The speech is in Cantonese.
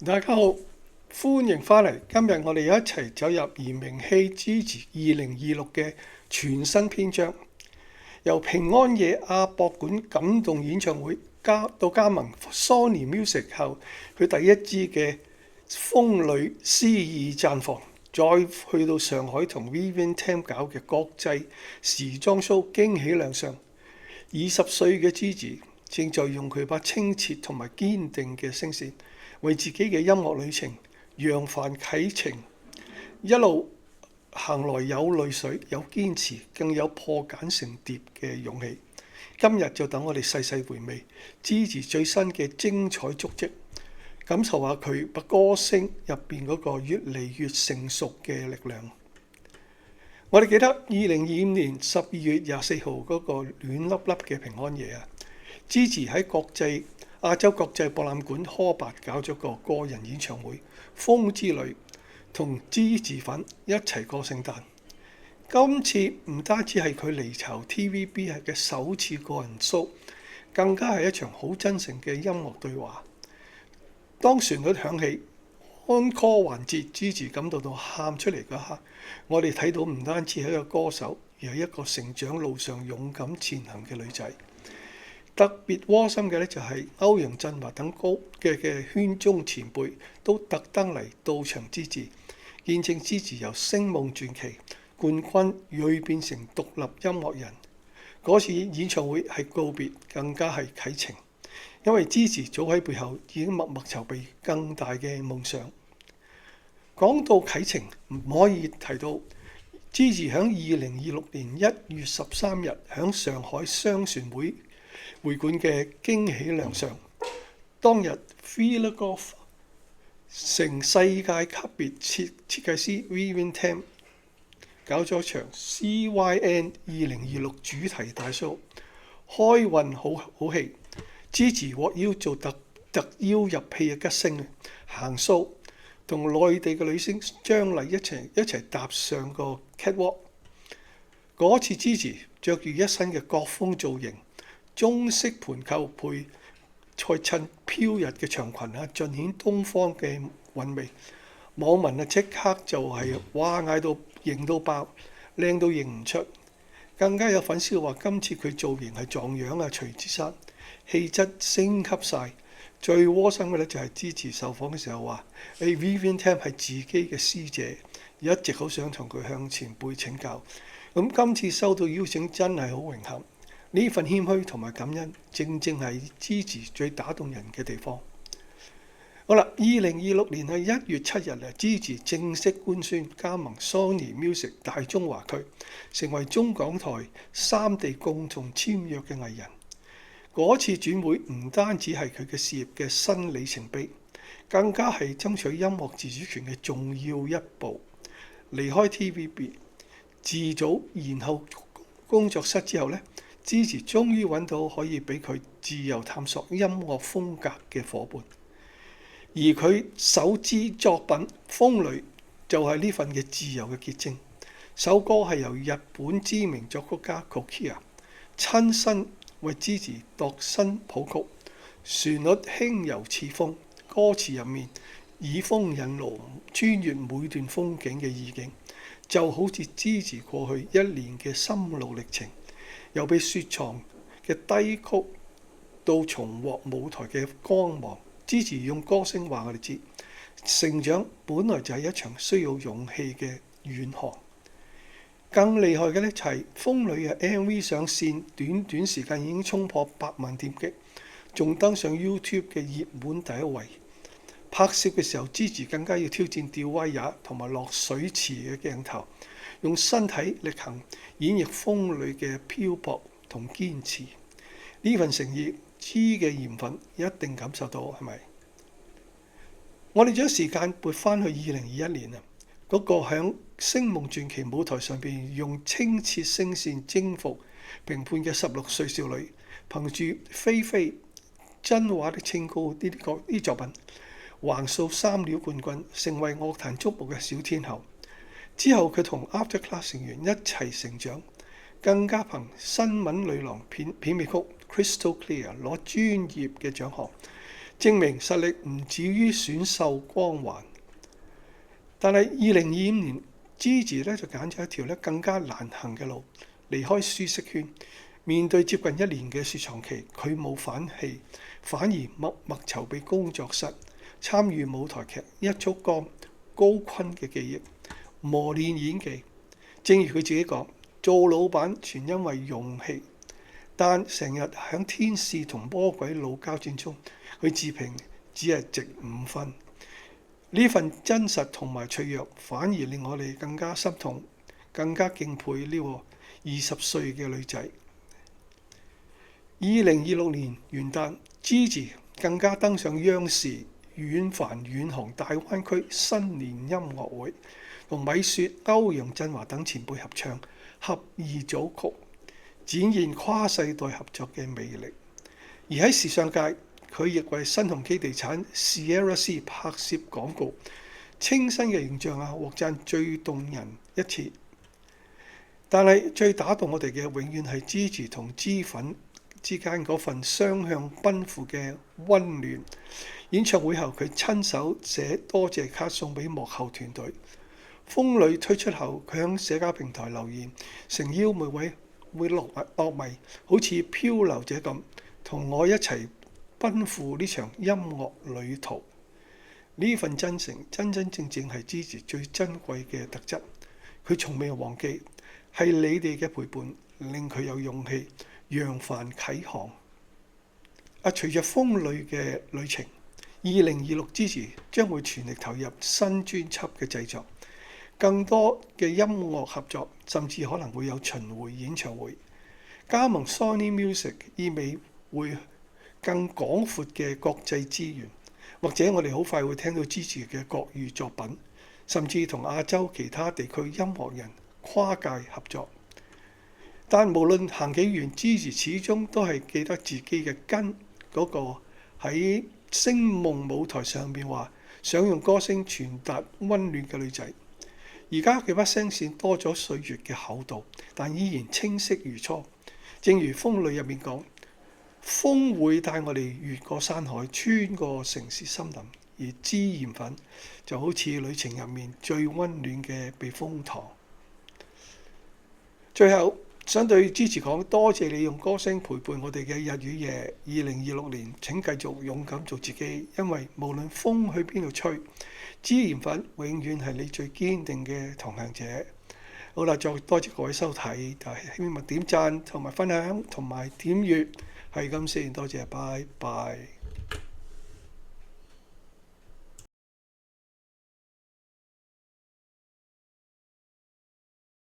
大家好，歡迎返嚟。今日我哋一齊走入嚴明熙支持2026嘅全新篇章，由平安夜亞博館感動演唱會加盟 Sony Music 後，佢第一支嘅風裏詩意綻放，再去到上海同 Vivian Tam 搞嘅國際時裝 show 驚喜亮相。20歲嘅 Gigi 正在用佢把清澈同埋堅定嘅聲線，為自己嘅音樂旅程揚帆啟程，一路行來有淚水、有堅持，更有破繭成蝶嘅勇氣。今日就等我哋細細回味 Gigi 最新嘅精彩足跡，感受下佢把歌聲入邊嗰個越嚟越成熟嘅力量。我哋記得2025年12月24號嗰個暖粒粒嘅平安夜啊 ，Gigi 喺亞洲國際博覽館科伯搞咗個人演唱會《風之旅》，同 Gigi 粉一齊過聖誕。今次唔單止係佢離巢 TVB 嘅首次個人 show， 更加係一場好真誠嘅音樂對話。當旋律響起，安歌環節 ，Gigi 感到喊出嚟嗰刻，我哋睇到唔單止係一個歌手，而係一個成長路上勇敢前行嘅女仔。特別窩心嘅咧就係歐陽震華等高嘅圈中前輩都特登嚟到場支持，見證 Gigi 由聲夢傳奇冠軍銳變成獨立音樂人。嗰次演唱會係告別，更加係啟程，因為 Gigi 早喺背後已經默默籌備更大嘅夢想。講到啟程，唔可以提到 Gigi 喺2026年1月13日喺上海雙船會館嘅驚喜亮相。當日 Villa Golf 成世界級別設計師 Vivian Tam 搞咗場 CYN 2026主題大 show， 開運好戲。Gigi 獲邀做特邀入戲嘅吉星行 show， 同內地嘅女星張麗一齊踏上個 catwalk。嗰次 Gigi 着住一身嘅國風造型，中式盤扣配襯飄逸嘅長裙啊，盡顯東方嘅韻味。網民即刻就係哇嗌到型到爆，靚到認唔出。更加有粉絲話今次佢造型係撞樣啊，徐子珊氣質升級晒。最窩心嘅咧就係Gigi受訪嘅時候話，Vivian Tam 係自己嘅師姐，一直好想同佢向前輩請教。咁今次收到邀請真係好榮幸。呢份謙虛同埋感恩，正係Gigi最打動人嘅地方。好啦，2026年係1月7日啊 ，Gigi 正式官宣加盟 Sony Music 大中華區，成為中港台3地共同簽約嘅藝人。嗰次轉會唔單止係佢嘅事業嘅新里程碑，更加係爭取音樂自主權嘅重要一步。離開 TVB 自組然後工作室之後呢，Gigi 終於揾到可以俾佢自由探索音樂風格嘅伙伴。而佢首支作品《風裏》就係呢份嘅自由嘅結晶。首歌係由日本知名作曲家 Kokia 親身為 Gigi 度身譜曲，旋律輕柔似風，歌詞入面以風引路，穿越每段風景嘅意境，就好似 Gigi 過去1年嘅心路歷程，由被雪藏嘅低谷到重獲舞台嘅光芒。Gigi 用歌聲話我哋知，成長本來就係一場需要勇氣嘅遠航。更厲害嘅咧就係《風裏》嘅 MV 上線，短時間已經衝破100萬點擊，仲登上 YouTube 嘅熱門第一位。拍攝嘅時候 ，Gigi 更加要挑戰吊威亞同埋落水池嘅鏡頭，用身體力行演繹《風裏》嘅漂泊同堅持。呢份誠意，知嘅鹽分一定感受到，係咪？我哋將時間撥翻去2021年啊，嗰個響聲夢傳奇舞台上邊用清澈聲線征服評判嘅16歲少女，憑住菲菲真話的清高呢啲作品，橫掃3料冠軍，成為樂壇矚目嘅小天后。之後佢同 Afterclass 成員一齊成長，更加憑新聞女郎片尾曲 Crystal Clear 攞專業嘅獎項，證明實力唔止於選秀光環。但係2025年，Gigi 咧就揀咗一條咧更加難行嘅路，離開舒適圈。面對接近1年嘅雪藏期，佢冇反棄，反而默默籌備工作室，參與舞台劇《一束光》高坤嘅記憶，磨練演技。正如佢自己講，做老闆全因為勇氣，但成日喺天使同魔鬼腦交戰中，佢自評只係值5分。呢份真實同埋脆弱，反而令我哋更加心痛，更加敬佩呢個20歲嘅女仔。2026年元旦，Gigi 更加登上央視遠繁遠航大灣區新年音樂會，同米雪、歐陽震華等前輩合唱合二組曲，展現跨世代合作嘅魅力。而喺時尚界，佢亦為新鴻基地產 Sierra Sea 拍攝廣告，清新嘅形象獲讚最動人一次。但係最打動我哋嘅，永遠係 Gigi 同脂粉之間嗰份雙向奔赴嘅溫暖。演唱會後，佢親手寫多謝卡送俾幕後團隊。風裏推出後，佢喺社交平台留言，誠邀每位樂迷好似漂流者咁，同我一齊奔赴呢場音樂旅途。呢份真誠真真正正係 Gigi 最珍貴嘅特質。佢從未忘記，係你哋嘅陪伴令佢有勇氣揚帆啟航。隨着風裏嘅旅程，2026 Gigi 將會全力投入新專輯嘅製作，更多嘅音樂合作，甚至可能會有巡迴演唱會。加盟 Sony Music 意味會更廣闊嘅國際資源，或者我哋好快會聽到 Gigi 嘅國語作品，甚至同亞洲其他地區音樂人跨界合作。但無論行幾遠，Gigi 始終都係記得自己嘅根，嗰個喺星夢舞台上面話想用歌聲傳達溫暖嘅女仔。而家佢把聲線多咗歲月嘅厚度，但依然清晰如初。正如風裏入面講，風會帶我哋越過山海，穿過城市森林，而脂鹽粉就好似旅程入面最溫暖嘅避風塘。最後想對 Gigi 講，多謝你用歌聲陪伴我哋嘅日與夜。2026年請繼續勇敢做自己，因為無論風去邊度吹，脂鹽粉永遠係你最堅定嘅同行者。好啦，再多謝各位收睇，希望點讚同埋分享同埋點閱，係咁先，多謝，拜拜。